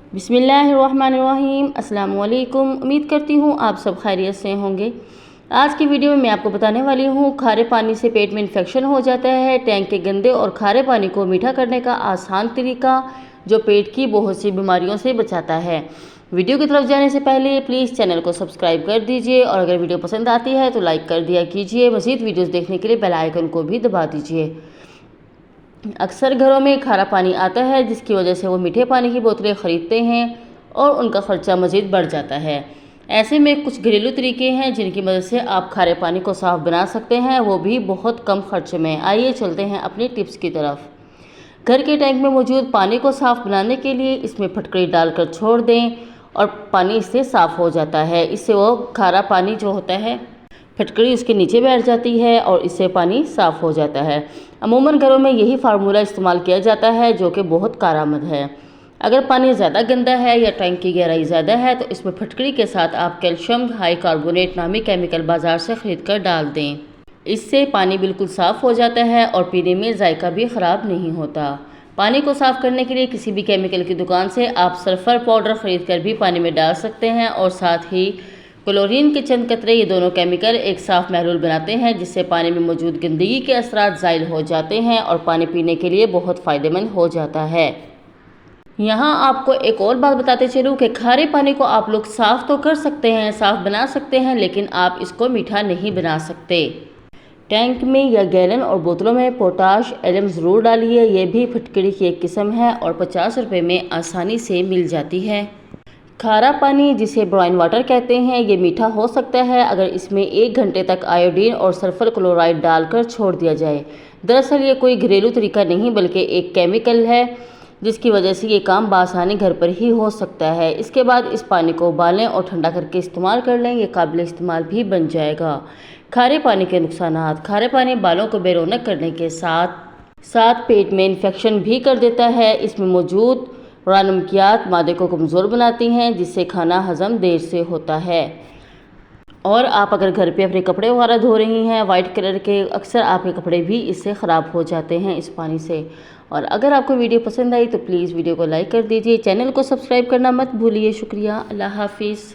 बिस्मिल्लाहिर्रहमानिर्रहीम। अस्सलाम वालेकुम। उम्मीद करती हूँ आप सब खैरियत से होंगे। आज की वीडियो में मैं आपको बताने वाली हूँ खारे पानी से पेट में इन्फेक्शन हो जाता है, टैंक के गंदे और खारे पानी को मीठा करने का आसान तरीका जो पेट की बहुत सी बीमारियों से बचाता है। वीडियो की तरफ जाने से पहले प्लीज़ चैनल को सब्सक्राइब कर दीजिए और अगर वीडियो पसंद आती है तो लाइक कर दिया कीजिए। मज़ीद वीडियोज़ देखने के लिए बेल आइकन को भी दबा दीजिए। अक्सर घरों में खारा पानी आता है जिसकी वजह से वो मीठे पानी की बोतलें ख़रीदते हैं और उनका ख़र्चा मज़ीद बढ़ जाता है। ऐसे में कुछ घरेलू तरीके हैं जिनकी मदद से आप खारे पानी को साफ़ बना सकते हैं, वो भी बहुत कम खर्च में। आइए चलते हैं अपनी टिप्स की तरफ। घर के टैंक में मौजूद पानी को साफ़ बनाने के लिए इसमें फटकड़ी डालकर छोड़ दें और पानी इससे साफ़ हो जाता है। इससे वो खारा पानी जो होता है फटकड़ी उसके नीचे बैठ जाती है और इससे पानी साफ़ हो जाता है। अमूमन घरों में यही फार्मूला इस्तेमाल किया जाता है जो कि बहुत कारआमद है। अगर पानी ज़्यादा गंदा है या टैंक की गहराई ज़्यादा है तो इसमें फटकड़ी के साथ आप कैल्शियम हाई कार्बोनेट नामी केमिकल बाज़ार से ख़रीद कर डाल दें। इससे पानी बिल्कुल साफ़ हो जाता है और पीने में जायका भी ख़राब नहीं होता। पानी को साफ़ करने के लिए किसी भी केमिकल की दुकान से आप सल्फ़र पाउडर ख़रीद कर भी पानी में डाल सकते हैं और साथ ही क्लोरीन के चंद कतरे, ये दोनों केमिकल एक साफ़ महलूल बनाते हैं जिससे पानी में मौजूद गंदगी के असरात ज़ाइल हो जाते हैं और पानी पीने के लिए बहुत फ़ायदेमंद हो जाता है। यहाँ आपको एक और बात बताते चलूँ कि खारे पानी को आप लोग साफ़ तो कर सकते हैं, साफ़ बना सकते हैं, लेकिन आप इसको मीठा नहीं बना सकते। टैंक में या गैलन और बोतलों में पोटाश एलम ज़रूर डालिए। ये भी फटकड़ी की एक किस्म है और 50 रुपये में आसानी से मिल जाती है। खारा पानी जिसे ब्राइन वाटर कहते हैं ये मीठा हो सकता है अगर इसमें 1 घंटे तक आयोडीन और सल्फर क्लोराइड डालकर छोड़ दिया जाए। दरअसल ये कोई घरेलू तरीका नहीं बल्कि एक केमिकल है जिसकी वजह से ये काम बासानी घर पर ही हो सकता है। इसके बाद इस पानी को उबालें और ठंडा करके इस्तेमाल कर लें, ये काबिल इस्तेमाल भी बन जाएगा। खारे पानी के नुकसानात। खारे पानी बालों को बेरौनक करने के साथ साथ पेट में इन्फेक्शन भी कर देता है। इसमें मौजूद नमकियात मादे को कमज़ोर बनाती हैं जिससे खाना हज़म देर से होता है। और आप अगर घर पे अपने कपड़े वगैरह धो रही हैं वाइट कलर के, अक्सर आपके कपड़े भी इससे ख़राब हो जाते हैं इस पानी से। और अगर आपको वीडियो पसंद आई तो प्लीज़ वीडियो को लाइक कर दीजिए, चैनल को सब्सक्राइब करना मत भूलिए। शुक्रिया। अल्लाह हाफिज़।